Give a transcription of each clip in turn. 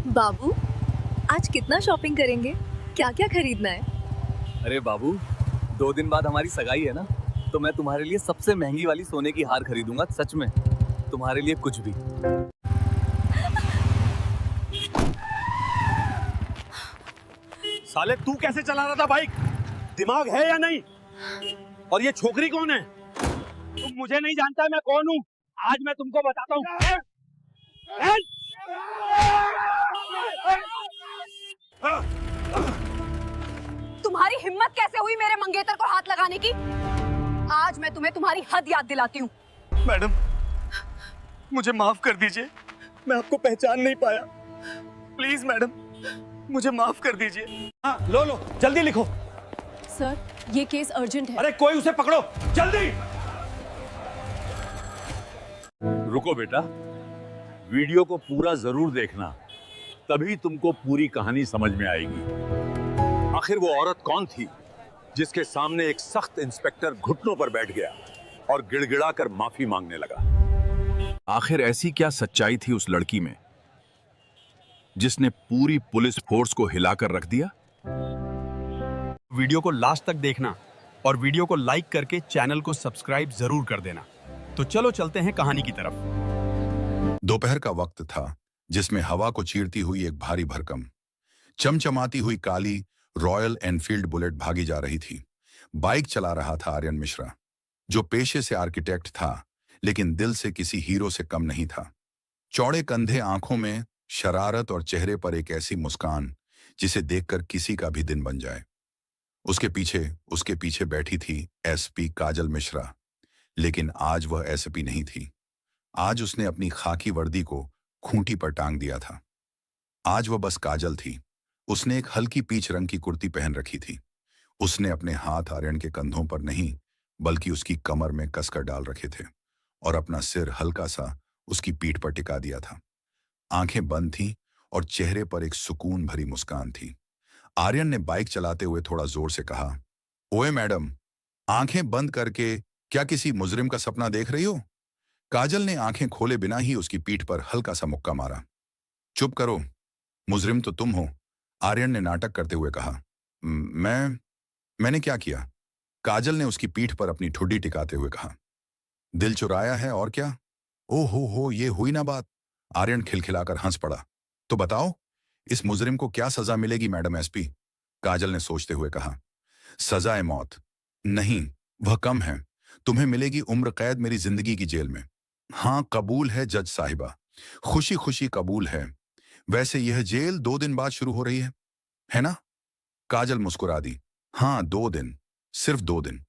बाबू, आज कितना शॉपिंग करेंगे? क्या क्या खरीदना है? अरे बाबू, 2 दिन बाद हमारी सगाई है ना, तो मैं तुम्हारे लिए सबसे महंगी वाली सोने की हार खरीदूंगा। सच में, तुम्हारे लिए कुछ भी। साले तू कैसे चला रहा था बाइक? दिमाग है या नहीं? और ये छोकरी कौन है? तुम मुझे नहीं जानता मैं कौन हूँ। आज मैं तुमको बताता हूँ। तुम्हारी हिम्मत कैसे हुई मेरे मंगेतर को हाथ लगाने की? आज मैं तुम्हें तुम्हारी हद याद दिलाती हूँ। मैडम, मुझे माफ कर दीजिए, मैं आपको पहचान नहीं पाया। प्लीज मैडम, मुझे माफ कर दीजिए। हाँ, लो लो जल्दी लिखो। सर, ये केस अर्जेंट है। अरे कोई उसे पकड़ो जल्दी। रुको बेटा, वीडियो को पूरा जरूर देखना, तभी तुमको पूरी कहानी समझ में आएगी। आखिर वो औरत कौन थी जिसके सामने एक सख्त इंस्पेक्टर घुटनों पर बैठ गया और गिड़गिड़ाकर माफी मांगने लगा? आखिर ऐसी क्या सच्चाई थी उस लड़की में जिसने पूरी पुलिस फोर्स को हिलाकर रख दिया? वीडियो को लास्ट तक देखना और वीडियो को लाइक करके चैनल को सब्सक्राइब जरूर कर देना। तो चलो चलते हैं कहानी की तरफ। दोपहर का वक्त था जिसमें हवा को चीरती हुई एक भारी भरकम चमचमाती हुई काली रॉयल एनफील्ड बुलेट भागी जा रही थी। बाइक चला रहा था आर्यन मिश्रा, जो पेशे से आर्किटेक्ट था लेकिन दिल से किसी हीरो से कम नहीं था। चौड़े कंधे, आंखों में शरारत और चेहरे पर एक ऐसी मुस्कान जिसे देखकर किसी का भी दिन बन जाए। उसके पीछे बैठी थी एसपी काजल मिश्रा, लेकिन आज वह एसपी नहीं थी। आज उसने अपनी खाकी वर्दी को खूंटी पर टांग दिया था। आज वह बस काजल थी। उसने एक हल्की पीच रंग की कुर्ती पहन रखी थी। उसने अपने हाथ आर्यन के कंधों पर नहीं बल्कि उसकी कमर में कसकर डाल रखे थे और अपना सिर हल्का सा उसकी पीठ पर टिका दिया था। आंखें बंद थीं और चेहरे पर एक सुकून भरी मुस्कान थी। आर्यन ने बाइक चलाते हुए थोड़ा जोर से कहा, ओए मैडम, आंखें बंद करके क्या किसी मुजरिम का सपना देख रही हो? काजल ने आंखें खोले बिना ही उसकी पीठ पर हल्का सा मुक्का मारा। चुप करो, मुजरिम तो तुम हो, आर्यन ने नाटक करते हुए कहा। मैंने क्या किया? काजल ने उसकी पीठ पर अपनी ठुड्डी टिकाते हुए कहा। दिल चुराया है और क्या? ओ हो, ये हुई ना बात। आर्यन खिलखिलाकर हंस पड़ा। तो बताओ, इस मुजरिम को क्या सजा मिलेगी मैडम एसपी? काजल ने सोचते हुए कहा। सजाए मौत नहीं, वह कम है। तुम्हें मिलेगी उम्र कैद मेरी जिंदगी की जेल में। हाँ, कबूल है जज साहिबा, खुशी खुशी कबूल है। वैसे यह जेल 2 दिन बाद शुरू हो रही है ना? काजल मुस्कुरा दी। हाँ, 2 दिन, सिर्फ 2 दिन।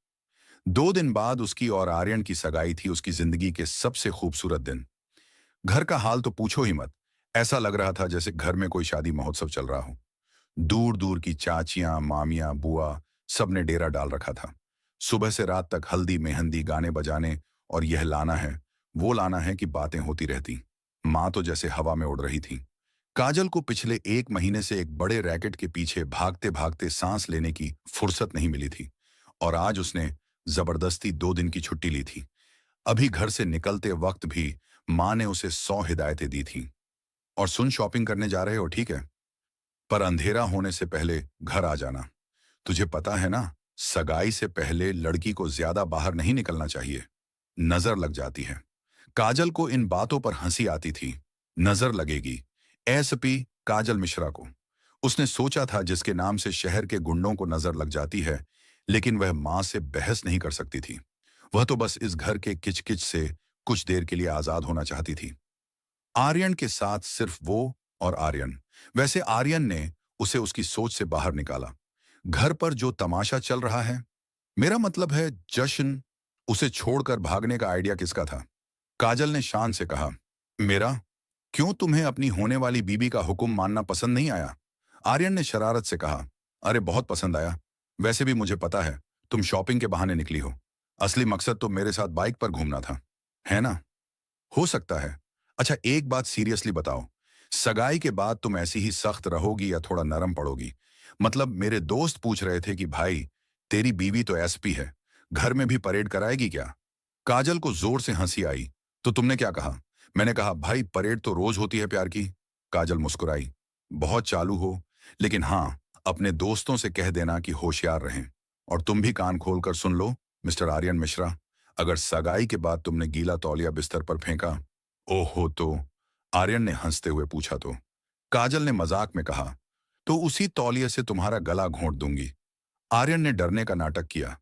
2 दिन बाद उसकी और आर्यन की सगाई थी, उसकी जिंदगी के सबसे खूबसूरत दिन। घर का हाल तो पूछो ही मत। ऐसा लग रहा था जैसे घर में कोई शादी महोत्सव चल रहा हो। दूर दूर की चाचियां, मामियां, बुआ सबने डेरा डाल रखा था। सुबह से रात तक हल्दी, मेहंदी, गाने बजाने और यह लाना है वो लाना है कि बातें होती रहती। माँ तो जैसे हवा में उड़ रही थी। काजल को पिछले 1 महीने से एक बड़े रैकेट के पीछे भागते भागते सांस लेने की फुर्सत नहीं मिली थी और आज उसने जबरदस्ती 2 दिन की छुट्टी ली थी। अभी घर से निकलते वक्त भी माँ ने उसे 100 हिदायतें दी थी। और सुन, शॉपिंग करने जा रहे हो ठीक है, पर अंधेरा होने से पहले घर आ जाना। तुझे पता है ना, सगाई से पहले लड़की को ज्यादा बाहर नहीं निकलना चाहिए, नजर लग जाती है। काजल को इन बातों पर हंसी आती थी। नजर लगेगी एसपी काजल मिश्रा को। उसने सोचा था जिसके नाम से शहर के गुंडों को नजर लग जाती है, लेकिन वह मां से बहस नहीं कर सकती थी। वह तो बस इस घर के किचकिच से कुछ देर के लिए आजाद होना चाहती थी। आर्यन के साथ सिर्फ वो और आर्यन। वैसे आर्यन ने उसे उसकी सोच से बाहर निकाला। घर पर जो तमाशा चल रहा है, मेरा मतलब है जश्न, उसे छोड़कर भागने का आइडिया किसका था? काजल ने शान से कहा, मेरा। क्यों, तुम्हें अपनी होने वाली बीबी का हुक्म मानना पसंद नहीं आया? आर्यन ने शरारत से कहा। अरे बहुत पसंद आया। वैसे भी मुझे पता है तुम शॉपिंग के बहाने निकली हो। असली मकसद तो मेरे साथ बाइक पर घूमना था, है ना? हो सकता है। अच्छा, एक बात सीरियसली बताओ, सगाई के बाद तुम ऐसी ही सख्त रहोगी या थोड़ा नरम पड़ोगी? मतलब मेरे दोस्त पूछ रहे थे कि भाई, तेरी बीवी तो एसपी है, घर में भी परेड कराएगी क्या? काजल को जोर से हंसी आई। तो तुमने क्या कहा? मैंने कहा भाई, परेड तो रोज होती है प्यार की। काजल मुस्कुराई। बहुत चालू हो, लेकिन हाँ, अपने दोस्तों से कह देना कि होशियार रहें। और तुम भी कान खोलकर सुन लो, मिस्टर आर्यन मिश्रा, अगर सगाई के बाद तुमने गीला तौलिया बिस्तर पर फेंका, ओहो तो, आर्यन ने हंसते हुए पूछा तो। काजल ने मजाक में कहा, तो उसी तौलिए से तुम्हारा गला घोंट दूंगी। आर्यन ने डरने का नाटक किया।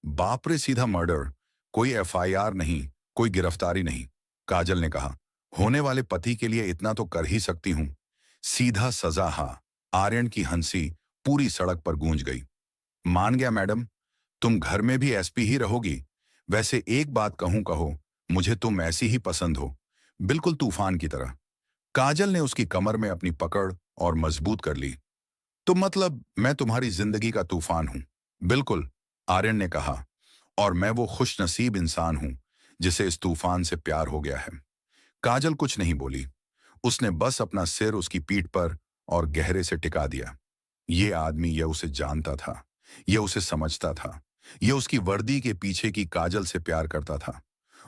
बाप रे, सीधा मर्डर, कोई एफआईआर नहीं, कोई गिरफ्तारी नहीं। काजल ने कहा, होने वाले पति के लिए इतना तो कर ही सकती हूं, सीधा सजा। हाँ, आर्यन की हंसी पूरी सड़क पर गूंज गई। मान गया मैडम, तुम घर में भी एसपी ही रहोगी। वैसे एक बात कहूं, कहो, मुझे तुम ऐसी ही पसंद हो, बिल्कुल तूफान की तरह। काजल ने उसकी कमर में अपनी पकड़ और मजबूत कर ली। तो मतलब मैं तुम्हारी जिंदगी का तूफान हूं? बिल्कुल, आर्यन ने कहा, और मैं वो खुशनसीब इंसान हूं जिसे इस तूफान से प्यार हो गया है। काजल कुछ नहीं बोली, उसने बस अपना सिर उसकी पीठ पर और गहरे से टिका दिया। ये आदमी, यह उसे जानता था, यह उसे समझता था, यह उसकी वर्दी के पीछे की काजल से प्यार करता था।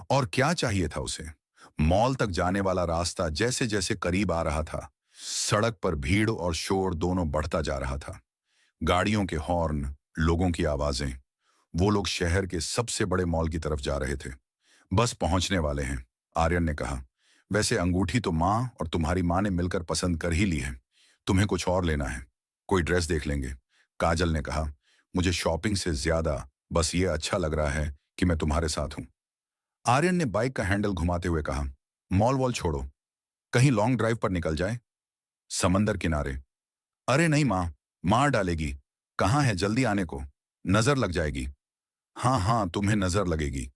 और क्या चाहिए था उसे? मॉल तक जाने वाला रास्ता जैसे जैसे करीब आ रहा था, सड़क पर भीड़ और शोर दोनों बढ़ता जा रहा था। गाड़ियों के हॉर्न, लोगों की आवाजें। वो लोग शहर के सबसे बड़े मॉल की तरफ जा रहे थे। बस पहुंचने वाले हैं, आर्यन ने कहा। वैसे अंगूठी तो माँ और तुम्हारी माँ ने मिलकर पसंद कर ही ली है। तुम्हें कुछ और लेना है? कोई ड्रेस देख लेंगे, काजल ने कहा। मुझे शॉपिंग से ज्यादा बस ये अच्छा लग रहा है कि मैं तुम्हारे साथ हूं। आर्यन ने बाइक का हैंडल घुमाते हुए कहा, मॉल वॉल छोड़ो, कहीं लॉन्ग ड्राइव पर निकल जाए, समंदर किनारे। अरे नहीं माँ, मार डालेगी। कहाँ है, जल्दी आने को, नजर लग जाएगी। हाँ हाँ, तुम्हें नजर लगेगी।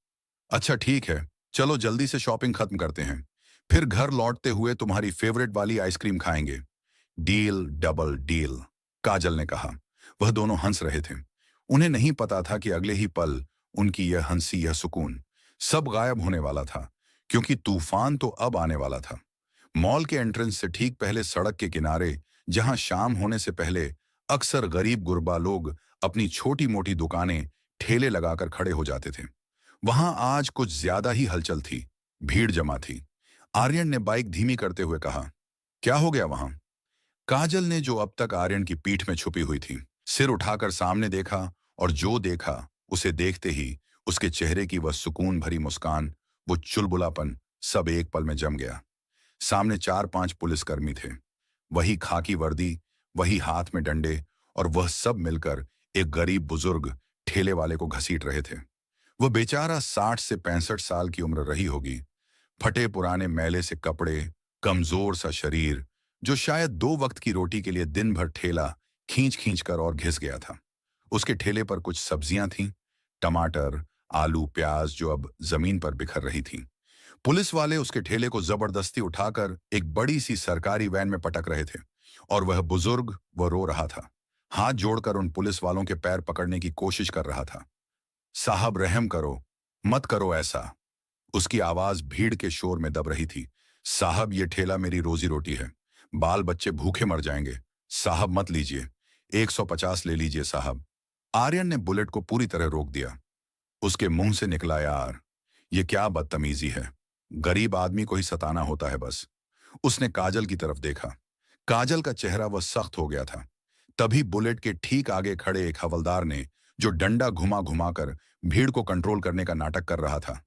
अच्छा ठीक है, चलो जल्दी से शॉपिंग खत्म करते हैं, फिर घर लौटते हुए तुम्हारी फेवरेट वाली आइसक्रीम खाएंगे। डील डबल डील, काजल ने कहा। वह दोनों हंस रहे थे। उन्हें नहीं पता था कि अगले ही पल उनकी यह हंसी, यह सुकून सब गायब होने वाला था, क्योंकि तूफान तो अब आने वाला था। मॉल के एंट्रेंस से ठीक पहले सड़क के किनारे, जहां शाम होने से पहले अक्सर गरीब गुरबा लोग अपनी छोटी मोटी दुकानें, ठेले लगाकर खड़े हो जाते थे, वहां आज कुछ ज्यादा ही हलचल थी, भीड़ जमा थी। आर्यन ने बाइक धीमी करते हुए कहा, क्या हो गया वहां? काजल ने, जो अब तक आर्यन की पीठ में छुपी हुई थी, सिर उठाकर सामने देखा, और जो देखा उसे देखते ही उसके चेहरे की वह सुकून भरी मुस्कान, वो चुलबुलापन, सब एक पल में जम गया। सामने 4-5 पुलिसकर्मी थे, वही खाकी वर्दी, वही हाथ में डंडे, और वह सब मिलकर एक गरीब बुजुर्ग ठेले वाले को घसीट रहे थे। वह बेचारा 60 से 65 साल की उम्र रही होगी, फटे पुराने मैले से कपड़े, कमजोर सा शरीर, जो शायद 2 वक्त की रोटी के लिए दिन भर ठेला खींच खींच कर और घिस गया था। उसके ठेले पर कुछ सब्जियां थीं, टमाटर, आलू, प्याज, जो अब जमीन पर बिखर रही थीं। पुलिस वाले उसके ठेले को जबरदस्ती उठाकर एक बड़ी सी सरकारी वैन में पटक रहे थे, और वह बुजुर्ग, वह रो रहा था, हाथ जोड़कर उन पुलिस वालों के पैर पकड़ने की कोशिश कर रहा था। साहब रहम करो, मत करो ऐसा। उसकी आवाज भीड़ के शोर में दब रही थी। साहब, ये ठेला मेरी रोजी रोटी है, बाल बच्चे भूखे मर जाएंगे। साहब मत लीजिए, 150 ले लीजिए साहब। आर्यन ने बुलेट को पूरी तरह रोक दिया। उसके मुंह से निकला, यार ये क्या बदतमीजी है, गरीब आदमी को ही सताना होता है बस। उसने काजल की तरफ देखा। काजल का चेहरा वह सख्त हो गया था। तभी बुलेट के ठीक आगे खड़े एक हवलदार ने, जो डंडा घुमा घुमाकर भीड़ को कंट्रोल करने का नाटक कर रहा था,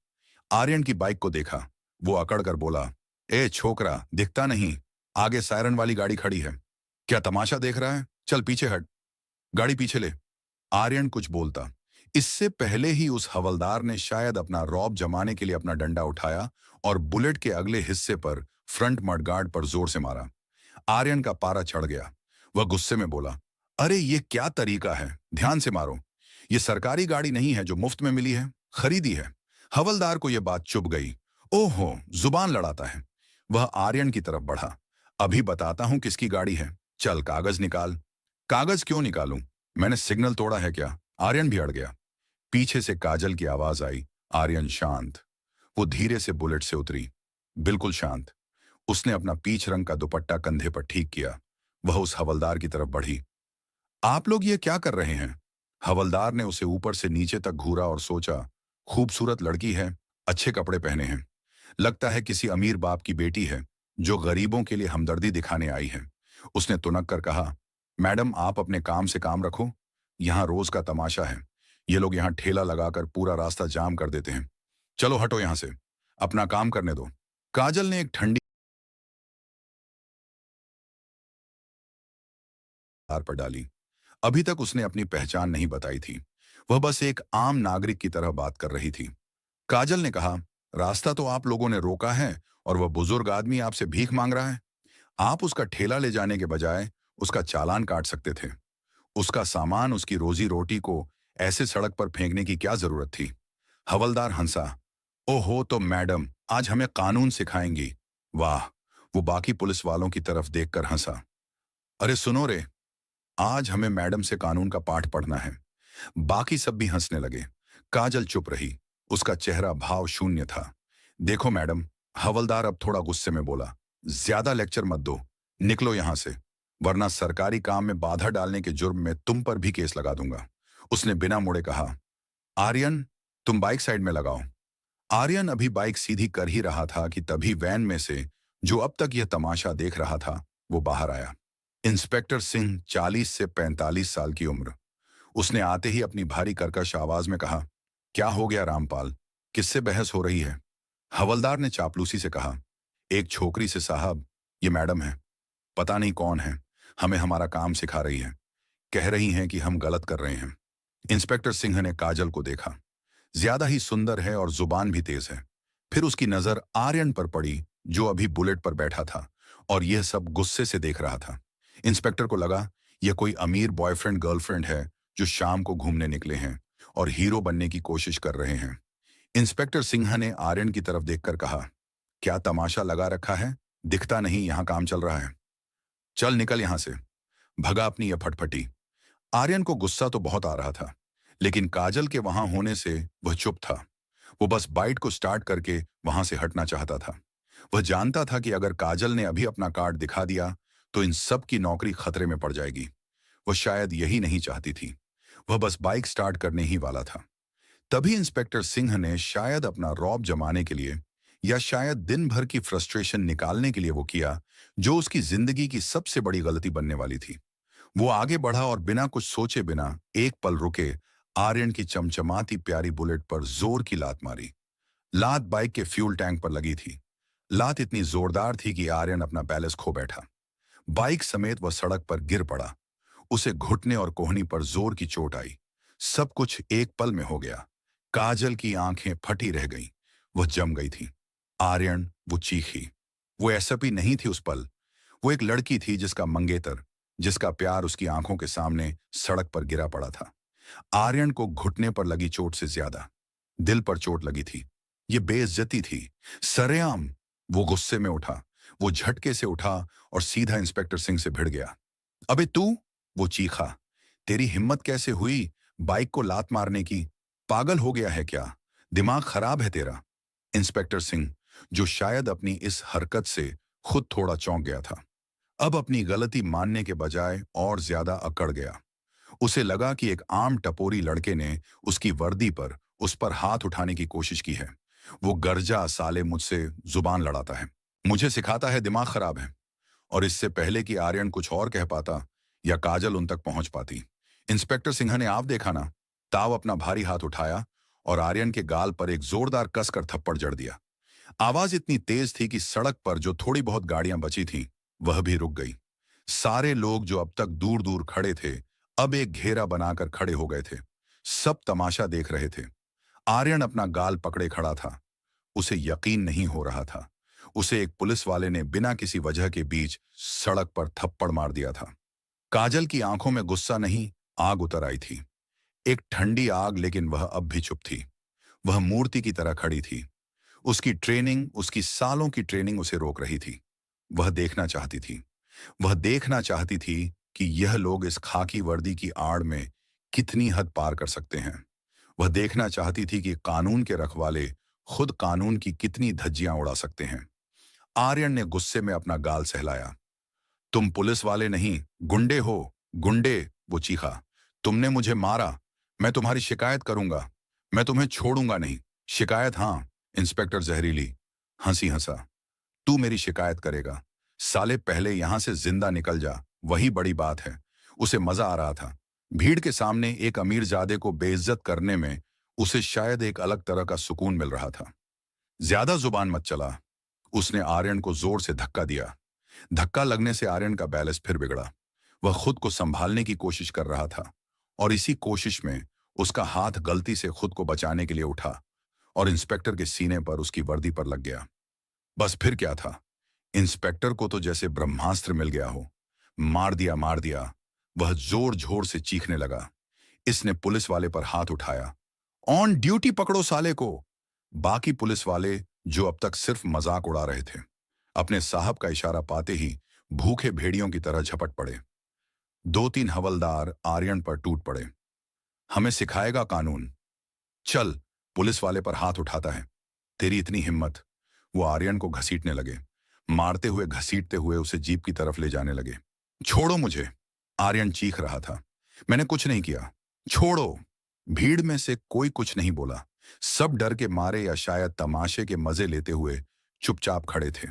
आर्यन की बाइक को देखा। वो अकड़ कर बोला, ए छोकरा, दिखता नहीं, आगे सायरन वाली गाड़ी खड़ी है, क्या तमाशा देख रहा है? चल पीछे हट, गाड़ी पीछे ले। आर्यन कुछ बोलता, इससे पहले ही उस हवलदार ने शायद अपना रौब जमाने के लिए अपना डंडा उठाया और बुलेट के अगले हिस्से पर, फ्रंट मडगार्ड पर जोर से मारा। आर्यन का पारा चढ़ गया। वह गुस्से में बोला, अरे ये क्या तरीका है, ध्यान से मारो, ये सरकारी गाड़ी नहीं है जो मुफ्त में मिली है, खरीदी है। हवलदार को यह बात चुभ गई। ओहो, जुबान लड़ाता है। वह आर्यन की तरफ बढ़ा, अभी बताता हूं किसकी गाड़ी है, चल कागज निकाल। कागज क्यों निकालूं, मैंने सिग्नल तोड़ा है क्या? आर्यन भी अड़ गया। पीछे से काजल की आवाज आई, आर्यन शांत। वो धीरे से बुलेट से उतरी, बिल्कुल शांत। उसने अपना पीच रंग का दुपट्टा कंधे पर ठीक किया। वह उस हवलदार की तरफ बढ़ी। आप लोग ये क्या कर रहे हैं? हवलदार ने उसे ऊपर से नीचे तक घूरा और सोचा, खूबसूरत लड़की है, अच्छे कपड़े पहने हैं, लगता है किसी अमीर बाप की बेटी है जो गरीबों के लिए हमदर्दी दिखाने आई है। उसने तुनक कर कहा, मैडम आप अपने काम से काम रखो, यहाँ रोज का तमाशा है। ये लोग यहाँ ठेला लगाकर पूरा रास्ता जाम कर देते हैं। चलो हटो यहाँ से, अपना काम करने दो। काजल ने एक ठंडी तार पर डाली। अभी तक उसने अपनी पहचान नहीं बताई थी, वह बस एक आम नागरिक की तरह बात कर रही थी। काजल ने कहा, रास्ता तो आप लोगों ने रोका है और वह बुजुर्ग आदमी आपसे भीख मांग रहा है। आप उसका ठेला ले जाने के बजाय उसका चालान काट सकते थे। उसका सामान, उसकी रोजी रोटी को ऐसे सड़क पर फेंकने की क्या जरूरत थी? हवलदार हंसा। ओहो, तो मैडम आज हमें कानून सिखाएंगी। वाह, वो बाकी पुलिस वालों की तरफ देखकर हंसा। अरे सुनो रे, आज हमें मैडम से कानून का पाठ पढ़ना है। बाकी सब भी हंसने लगे। काजल चुप रही, उसका चेहरा भाव शून्य था। देखो मैडम, हवलदार अब थोड़ा गुस्से में बोला, ज्यादा लेक्चर मत दो, निकलो यहां से, वरना सरकारी काम में बाधा डालने के जुर्म में तुम पर भी केस लगा दूंगा। उसने बिना मुड़े कहा, आर्यन तुम बाइक साइड में लगाओ। आर्यन अभी बाइक सीधी कर ही रहा था कि तभी वैन में से जो अब तक यह तमाशा देख रहा था वो बाहर आया। इंस्पेक्टर सिंह, 40 से 45 साल की उम्र। उसने आते ही अपनी भारी कर्कश आवाज में कहा, क्या हो गया रामपाल, किससे बहस हो रही है? हवलदार ने चापलूसी से कहा, एक छोकरी से साहब, ये मैडम है, पता नहीं कौन है, हमें हमारा काम सिखा रही है, कह रही हैं कि हम गलत कर रहे हैं। इंस्पेक्टर सिंह ने काजल को देखा, ज्यादा ही सुंदर है और जुबान भी तेज है। फिर उसकी नजर आर्यन पर पड़ी जो अभी बुलेट पर बैठा था और यह सब गुस्से से देख रहा था। इंस्पेक्टर को लगा यह कोई अमीर बॉयफ्रेंड गर्लफ्रेंड है जो शाम को घूमने निकले हैं और हीरो बनने की कोशिश कर रहे हैं। इंस्पेक्टर सिंह ने आर्यन की तरफ देखकर कहा, क्या तमाशा लगा रखा है, दिखता नहीं यहां काम चल रहा है? चल निकल यहां से, भगा अपनी यह फटफटी। आर्यन को गुस्सा तो बहुत आ रहा था, लेकिन काजल के वहां होने से वह चुप था। वो बस बाइक को स्टार्ट करके वहां से हटना चाहता था। वह जानता था कि अगर काजल ने अभी अपना कार्ड दिखा दिया तो इन सब की नौकरी खतरे में पड़ जाएगी। वह शायद यही नहीं चाहती थी। वह बस बाइक स्टार्ट करने ही वाला था। तभी इंस्पेक्टर सिंह ने शायद अपना रौब जमाने के लिए या शायद दिन भर की फ्रस्ट्रेशन निकालने के लिए वो किया जो उसकी जिंदगी की सबसे बड़ी गलती बनने वाली थी। वो आगे बढ़ा और बिना कुछ सोचे बिना एक पल रुके आर्यन की चमचमाती प्यारी बुलेट पर जोर की लात मारी। लात बाइक के फ्यूल टैंक पर लगी थी। लात इतनी जोरदार थी कि आर्यन अपना बैलेंस खो बैठा। बाइक समेत वह सड़क पर गिर पड़ा। उसे घुटने और कोहनी पर जोर की चोट आई। सब कुछ एक पल में हो गया। काजल की आंखें फटी रह गईं। वह जम गई थी। आर्यन, वो चीखी। वो एसपी नहीं थी उस पल। वो एक लड़की थी जिसका मंगेतर, जिसका प्यार उसकी आंखों के सामने सड़क पर गिरा पड़ा था। आर्यन को घुटने पर लगी चोट से ज्यादा दिल पर चोट लगी थी। ये बेइज्जती थी, सरेआम। वो गुस्से में उठा। वो झटके से उठा और सीधा इंस्पेक्टर सिंह से भिड़ गया। अबे तू, वो चीखा, तेरी हिम्मत कैसे हुई बाइक को लात मारने की? पागल हो गया है क्या? दिमाग खराब है तेरा? इंस्पेक्टर सिंह, जो शायद अपनी इस हरकत से खुद थोड़ा चौंक गया था, अब अपनी गलती मानने के बजाय और ज्यादा अकड़ गया। उसे लगा कि एक आम टपोरी लड़के ने उसकी वर्दी पर उस पर हाथ उठाने की कोशिश की है। वो गर्जा, साले मुझसे जुबान लड़ाता है, मुझे सिखाता है दिमाग खराब है। और इससे पहले कि आर्यन कुछ और कह पाता या काजल उन तक पहुंच पाती, इंस्पेक्टर सिंह ने आप देखा ना, ताव अपना भारी हाथ उठाया और आर्यन के गाल पर एक जोरदार कसकर थप्पड़ जड़ दिया। आवाज इतनी तेज थी कि सड़क पर जो थोड़ी बहुत गाड़ियां बची थीं वह भी रुक गई। सारे लोग जो अब तक दूर दूर खड़े थे अब एक घेरा बनाकर खड़े हो गए थे। सब तमाशा देख रहे थे। आर्यन अपना गाल पकड़े खड़ा था। उसे यकीन नहीं हो रहा था। उसे एक पुलिस वाले ने बिना किसी वजह के बीच सड़क पर थप्पड़ मार दिया था। काजल की आंखों में गुस्सा नहीं, आग उतर आई थी। एक ठंडी आग, लेकिन वह अब भी चुप थी। वह मूर्ति की तरह खड़ी थी। उसकी ट्रेनिंग, उसकी सालों की ट्रेनिंग उसे रोक रही थी। वह देखना चाहती थी। वह देखना चाहती थी कि यह लोग इस खाकी वर्दी की आड़ में कितनी हद पार कर सकते हैं। वह देखना चाहती थी कि कानून के रखवाले खुद कानून की कितनी धज्जियां उड़ा सकते हैं। आर्यन ने गुस्से में अपना गाल सहलाया। तुम पुलिस वाले नहीं, गुंडे हो, गुंडे, वो चीखा। तुमने मुझे मारा, मैं तुम्हारी शिकायत करूंगा, मैं तुम्हें छोड़ूंगा नहीं। शिकायत? हाँ। इंस्पेक्टर जहरीली हंसी हंसा। तू मेरी शिकायत करेगा, साले पहले यहां से जिंदा निकल जा, वही बड़ी बात है। उसे मजा आ रहा था। भीड़ के सामने एक अमीरजादे को बेइज्जत करने में उसे शायद एक अलग तरह का सुकून मिल रहा था। ज्यादा जुबान मत चला, उसने आर्यन को जोर से धक्का दिया। धक्का लगने से आर्यन का बैलेंस फिर बिगड़ा। वह खुद को संभालने की कोशिश कर रहा था और इसी कोशिश में उसका हाथ गलती से खुद को बचाने के लिए उठा और इंस्पेक्टर के सीने पर उसकी वर्दी पर लग गया। बस फिर क्या था, इंस्पेक्टर को तो जैसे ब्रह्मास्त्र मिल गया हो। मार दिया, मार दिया। वह जोर जोर से चीखने लगा। इसने पुलिस वाले पर हाथ उठाया। ऑन ड्यूटी पकड़ो साले को। बाकी पुलिस वाले, जो अब तक सिर्फ मजाक उड़ा रहे थे, अपने साहब का इशारा पाते ही भूखे भेड़ियों की तरह झपट पड़े। 2-3 हवलदार आर्यन पर टूट पड़े। हमें सिखाएगा कानून? चल, पुलिस वाले पर हाथ उठाता है, तेरी इतनी हिम्मत। वो आर्यन को घसीटने लगे, मारते हुए घसीटते हुए उसे जीप की तरफ ले जाने लगे। छोड़ो मुझे, आर्यन चीख रहा था। मैंने कुछ नहीं किया, छोड़ो। भीड़ में से कोई कुछ नहीं बोला। सब डर के मारे या शायद तमाशे के मजे लेते हुए चुपचाप खड़े थे।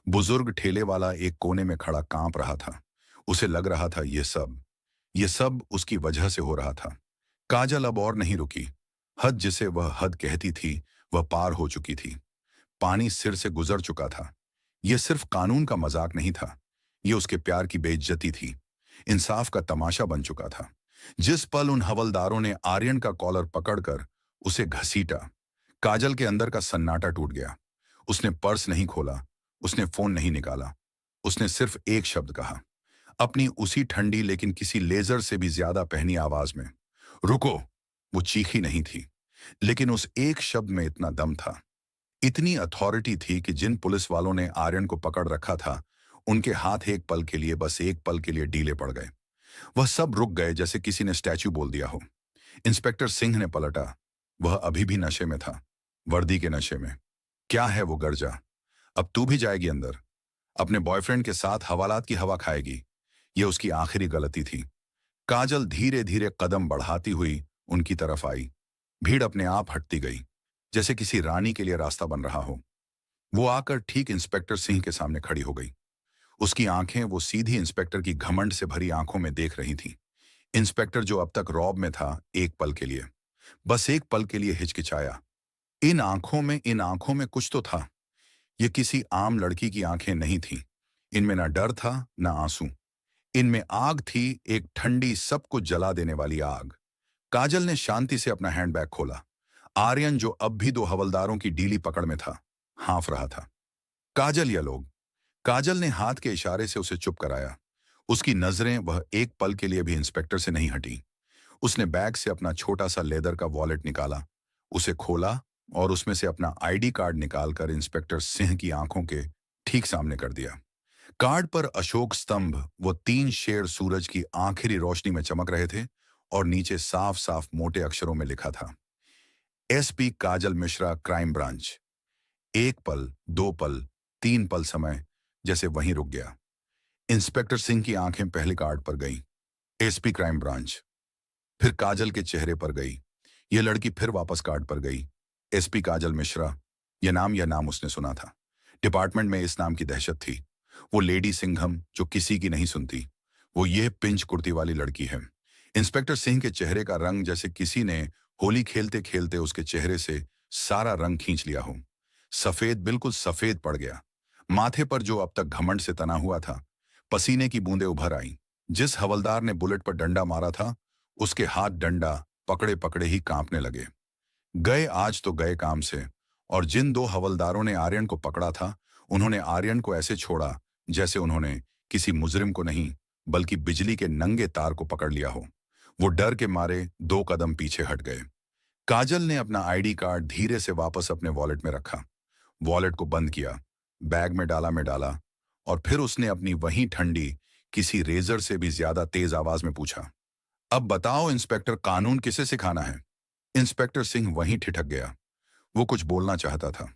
बुजुर्ग ठेले वाला एक कोने में खड़ा कांप रहा था। उसे लग रहा था ये सब उसकी वजह से हो रहा था। काजल अब और नहीं रुकी। हद जिसे वह हद कहती थी वह पार हो चुकी थी। पानी सिर से गुजर चुका था। यह सिर्फ कानून का मजाक नहीं था, यह उसके प्यार की बेइज्जती थी। इंसाफ का तमाशा बन चुका था। जिस पल उन हवलदारों ने आर्यन का कॉलर पकड़कर उसे घसीटा, काजल के अंदर का सन्नाटा टूट गया। उसने पर्स नहीं खोला, उसने फोन नहीं निकाला। उसने सिर्फ एक शब्द कहा, अपनी उसी ठंडी लेकिन किसी लेजर से भी ज्यादा पहनी आवाज में, रुको। वो चीखी नहीं थी, लेकिन उस एक शब्द में इतना दम था, इतनी अथॉरिटी थी कि जिन पुलिस वालों ने आर्यन को पकड़ रखा था, उनके हाथ एक पल के लिए, बस एक पल के लिए ढीले पड़ गए। वह सब रुक गए जैसे किसी ने स्टैच्यू बोल दिया हो। इंस्पेक्टर सिंह ने पलटा। वह अभी भी नशे में था, वर्दी के नशे में। क्या है वो गर्जा? अब तू भी जाएगी अंदर, अपने बॉयफ्रेंड के साथ हवालात की हवा खाएगी। यह उसकी आखिरी गलती थी। काजल धीरे धीरे कदम बढ़ाती हुई उनकी तरफ आई। भीड़ अपने आप हटती गई, जैसे किसी रानी के लिए रास्ता बन रहा हो। वो आकर ठीक इंस्पेक्टर सिंह के सामने खड़ी हो गई। उसकी आंखें वो सीधी इंस्पेक्टर की घमंड से भरी आंखों में देख रही थी। इंस्पेक्टर जो अब तक रौब में था, एक पल के लिए, बस एक पल के लिए हिचकिचाया। इन आंखों में कुछ तो था। ये किसी आम लड़की की आंखें नहीं थीं। इनमें ना डर था, ना आंसू। इनमें आग थी, एक ठंडी, सब कुछ जला देने वाली आग। काजल ने शांति से अपना हैंडबैग खोला। आर्यन, जो अब भी 2 हवलदारों की ढीली पकड़ में था, हाँफ रहा था। काजल या लोग? काजल ने हाथ के इशारे से उसे चुप कराया। उसकी नजरें वह एक पल के लिए भी इंस्पेक्टर से नहीं हटी। उसने बैग से अपना छोटा सा लेदर का वॉलेट निकाला, उसे खोला और उसमें से अपना आईडी कार्ड निकालकर इंस्पेक्टर सिंह की आंखों के ठीक सामने कर दिया। कार्ड पर अशोक स्तंभ, वो 3 शेर सूरज की आखिरी रोशनी में चमक रहे थे और नीचे साफ साफ मोटे अक्षरों में लिखा था, एसपी काजल मिश्रा, क्राइम ब्रांच। 1 पल, 2 पल, 3 पल समय जैसे वहीं रुक गया। इंस्पेक्टर सिंह की आंखें पहले कार्ड पर गईं, एसपी क्राइम ब्रांच। फिर काजल के चेहरे पर गई। यह लड़की फिर वापस कार्ड पर गई, एसपी काजल मिश्रा। यह नाम उसने सुना था। डिपार्टमेंट में इस नाम की दहशत थी। वो लेडी सिंघम जो किसी की नहीं सुनती, वो ये पिंच कुर्ती वाली लड़की है। इंस्पेक्टर सिंह के चेहरे का रंग जैसे किसी ने होली खेलते खेलते उसके चेहरे से सारा रंग खींच लिया हो। सफेद, बिल्कुल सफेद पड़ गया। माथे पर जो अब तक घमंड से तना हुआ था, पसीने की बूंदें उभर आईं। जिस हवलदार ने बुलेट पर डंडा मारा था, उसके हाथ डंडा पकड़े पकड़े ही कांपने लगे। गए आज तो गए काम से। और जिन 2 हवलदारों ने आर्यन को पकड़ा था, उन्होंने आर्यन को ऐसे छोड़ा जैसे उन्होंने किसी मुजरिम को नहीं, बल्कि बिजली के नंगे तार को पकड़ लिया हो। वो डर के मारे 2 कदम पीछे हट गए। काजल ने अपना आईडी कार्ड धीरे से वापस अपने वॉलेट में रखा, वॉलेट को बंद किया, बैग में डाला और फिर उसने अपनी वही ठंडी, किसी रेजर से भी ज्यादा तेज आवाज में पूछा, अब बताओ इंस्पेक्टर, कानून किसे सिखाना है? इंस्पेक्टर सिंह वहीं ठिठक गया। वो कुछ बोलना चाहता था।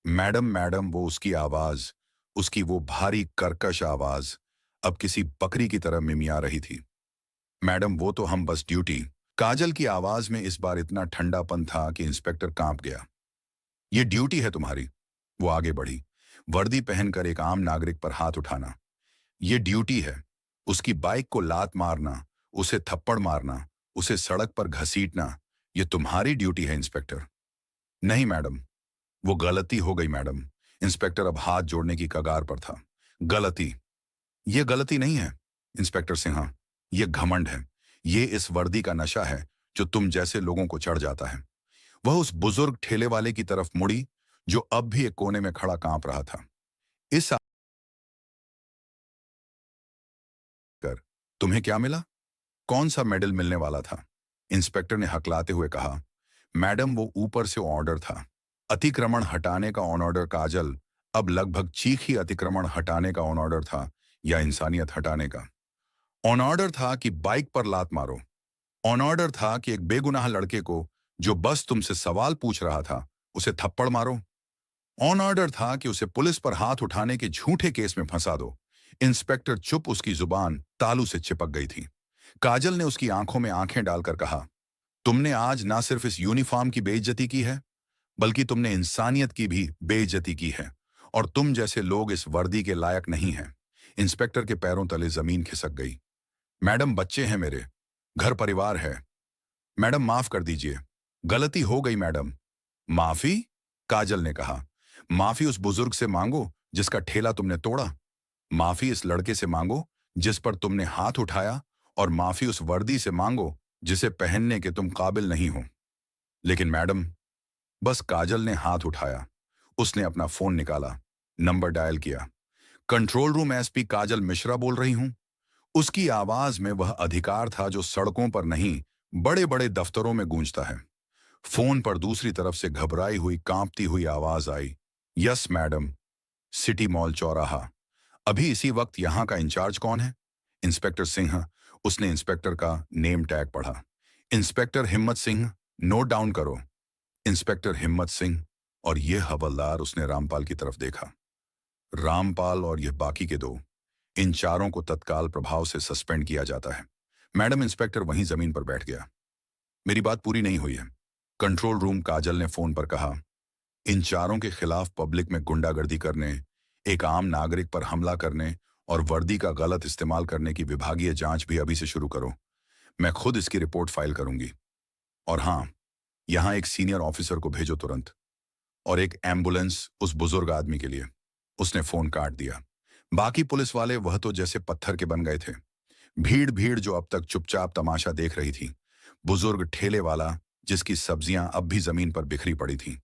मैडम, वो उसकी आवाज, उसकी वो भारी कर्कश आवाज अब किसी बकरी की तरह मिमिया रही थी। मैडम, वो तो हम बस ड्यूटी। काजल की आवाज में इस बार इतना ठंडापन था कि इंस्पेक्टर कांप गया। ये ड्यूटी है तुम्हारी। वो आगे बढ़ी। वर्दी पहनकर एक आम नागरिक पर हाथ उठाना ये ड्यूटी है। उसकी बाइक को लात मारना, उसे थप्पड़ मारना, उसे सड़क पर घसीटना, ये तुम्हारी ड्यूटी है इंस्पेक्टर। नहीं मैडम, वो गलती हो गई मैडम। इंस्पेक्टर अब हाथ जोड़ने की कगार पर था। गलती? ये गलती नहीं है इंस्पेक्टर सिन्हा, ये घमंड है। ये इस वर्दी का नशा है जो तुम जैसे लोगों को चढ़ जाता है। वह उस बुजुर्ग ठेले वाले की तरफ मुड़ी जो अब भी एक कोने में खड़ा कांप रहा था। इस कर तुम्हें क्या मिला? कौन सा मेडल मिलने वाला था? इंस्पेक्टर ने हकलाते हुए कहा, मैडम वो ऊपर से ऑर्डर था। अतिक्रमण हटाने का ऑन ऑर्डर काजल, अब लगभग चीख ही अतिक्रमण हटाने का ऑन ऑर्डर था या इंसानियत हटाने का। ऑन ऑर्डर था कि बाइक पर लात मारो। ऑन ऑर्डर था कि एक बेगुनाह लड़के को जो बस तुमसे सवाल पूछ रहा था उसे थप्पड़ मारो। ऑन ऑर्डर था कि उसे पुलिस पर हाथ उठाने के झूठे केस में फंसा दो। इंस्पेक्टर चुप, उसकी जुबान तालू से चिपक गई थी। काजल ने उसकी आंखों में आंखें डालकर कहा, तुमने आज ना सिर्फ इस यूनिफॉर्म की बेइज्जती की है, बल्कि तुमने इंसानियत की भी बेइज्जती की है, और तुम जैसे लोग इस वर्दी के लायक नहीं हैं। इंस्पेक्टर के पैरों तले जमीन खिसक गई। मैडम, बच्चे हैं मेरे, घर परिवार है। मैडम माफ कर दीजिए, गलती हो गई मैडम। माफी? काजल ने कहा, माफी उस बुजुर्ग से मांगो जिसका ठेला तुमने तोड़ा। माफी इस लड़के से मांगो जिस पर तुमने हाथ उठाया, और माफी उस वर्दी से मांगो जिसे पहनने के तुम काबिल नहीं हो। लेकिन मैडम, बस काजल ने हाथ उठाया। उसने अपना फोन निकाला, नंबर डायल किया। कंट्रोल रूम एसपी काजल मिश्रा बोल रही हूं। उसकी आवाज में वह अधिकार था जो सड़कों पर नहीं, बड़े बड़े दफ्तरों में गूंजता है। फोन पर दूसरी तरफ से घबराई हुई, कांपती हुई आवाज आई, यस मैडम, सिटी मॉल चौराहा। अभी इसी वक्त यहां का इंचार्ज कौन है? इंस्पेक्टर सिंह। उसने इंस्पेक्टर का नेम टैग पढ़ा। इंस्पेक्टर हिम्मत सिंह, नोट डाउन करो। इंस्पेक्टर हिम्मत सिंह और यह हवलदार। उसने रामपाल की तरफ देखा। रामपाल और यह बाकी के दो, इन चारों को तत्काल प्रभाव से सस्पेंड किया जाता है। मैडम, इंस्पेक्टर वहीं जमीन पर बैठ गया। मेरी बात पूरी नहीं हुई है। कंट्रोल रूम काजल ने फोन पर कहा, इन चारों के खिलाफ पब्लिक में गुंडागर्दी करने, एक आम नागरिक पर हमला करने और वर्दी का गलत इस्तेमाल करने की विभागीय जांच भी अभी से शुरू करो। मैं खुद इसकी रिपोर्ट फाइल करूंगी। और हां, यहां एक सीनियर ऑफिसर को भेजो तुरंत, और एक एम्बुलेंस उस बुजुर्ग आदमी के लिए। उसने फोन काट दिया। बाकी पुलिस वाले वह तो जैसे पत्थर के बन गए थे। भीड़ भीड़ जो अब तक चुपचाप तमाशा देख रही थी। बुजुर्ग ठेले वाला जिसकी सब्जियां अब भी जमीन पर बिखरी पड़ी थीं,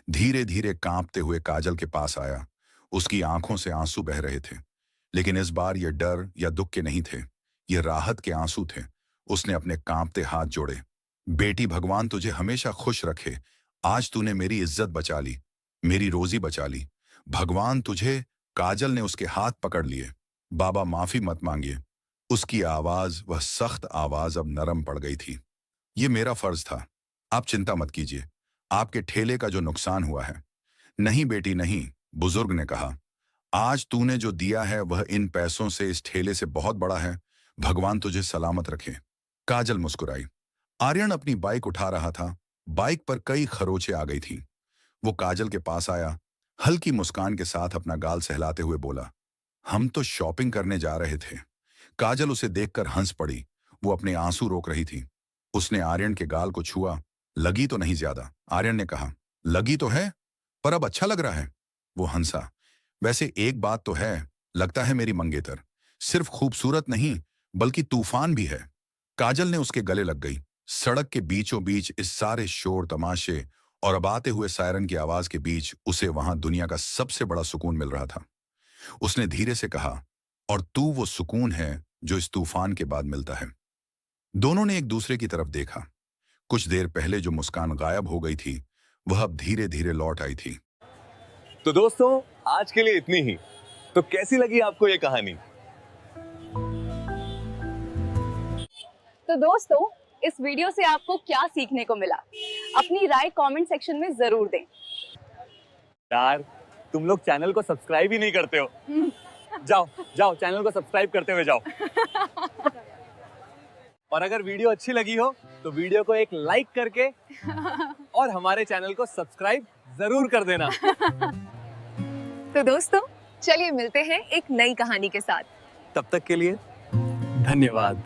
धीरे धीरे कांपते हुए काजल के पास आया। उसकी आंखों से आंसू बह रहे थे, लेकिन इस बार ये डर या दुख के नहीं थे, ये राहत के आंसू थे। उसने अपने कांपते हाथ जोड़े। बेटी, भगवान तुझे हमेशा खुश रखे। आज तूने मेरी इज्जत बचा ली, मेरी रोजी बचा ली। भगवान तुझे। काजल ने उसके हाथ पकड़ लिए। बाबा, माफी मत मांगिए। उसकी आवाज, वह सख्त आवाज अब नरम पड़ गई थी। ये मेरा फर्ज था, आप चिंता मत कीजिए। आपके ठेले का जो नुकसान हुआ है। नहीं बेटी नहीं, बुजुर्ग ने कहा, आज तूने जो दिया है वह इन पैसों से, इस ठेले से बहुत बड़ा है। भगवान तुझे सलामत रखे। काजल मुस्कुराई। आर्यन अपनी बाइक उठा रहा था। बाइक पर कई खरोंचे आ गई थी। वो काजल के पास आया, हल्की मुस्कान के साथ अपना गाल सहलाते हुए बोला, हम तो शॉपिंग करने जा रहे थे। काजल उसे देखकर हंस पड़ी। वो अपने आंसू रोक रही थी। उसने आर्यन के गाल को छुआ। लगी तो नहीं ज्यादा। आर्यन ने कहा, लगी तो है, पर अब अच्छा लग रहा है। वो हंसा। वैसे एक बात तो है, लगता है मेरी मंगेतर सिर्फ खूबसूरत नहीं बल्कि तूफान भी है। काजल ने उसके गले लग गई। सड़क के बीचों बीच इस सारे शोर तमाशे और अब आते हुए सायरन की आवाज के बीच उसे वहां दुनिया का सबसे बड़ा सुकून मिल रहा था। उसने धीरे से कहा, और तू वो सुकून है जो इस तूफान के बाद मिलता है। दोनों ने एक दूसरे की तरफ देखा। कुछ देर पहले जो मुस्कान गायब हो गई थी वह अब धीरे धीरे लौट आई थी। तो दोस्तों, आज के लिए इतनी ही। तो कैसी लगी आपको ये कहानी? तो दोस्तों, इस वीडियो से आपको क्या सीखने को मिला? अपनी राय कमेंट सेक्शन में जरूर दें। यार, तुम लोग चैनल को सब्सक्राइब ही नहीं करते हो। जाओ जाओ, चैनल को सब्सक्राइब करते हुए जाओ। और अगर वीडियो अच्छी लगी हो तो वीडियो को एक लाइक करके और हमारे चैनल को सब्सक्राइब जरूर कर देना। तो दोस्तों चलिए मिलते हैं एक नई कहानी के साथ। तब तक के लिए धन्यवाद।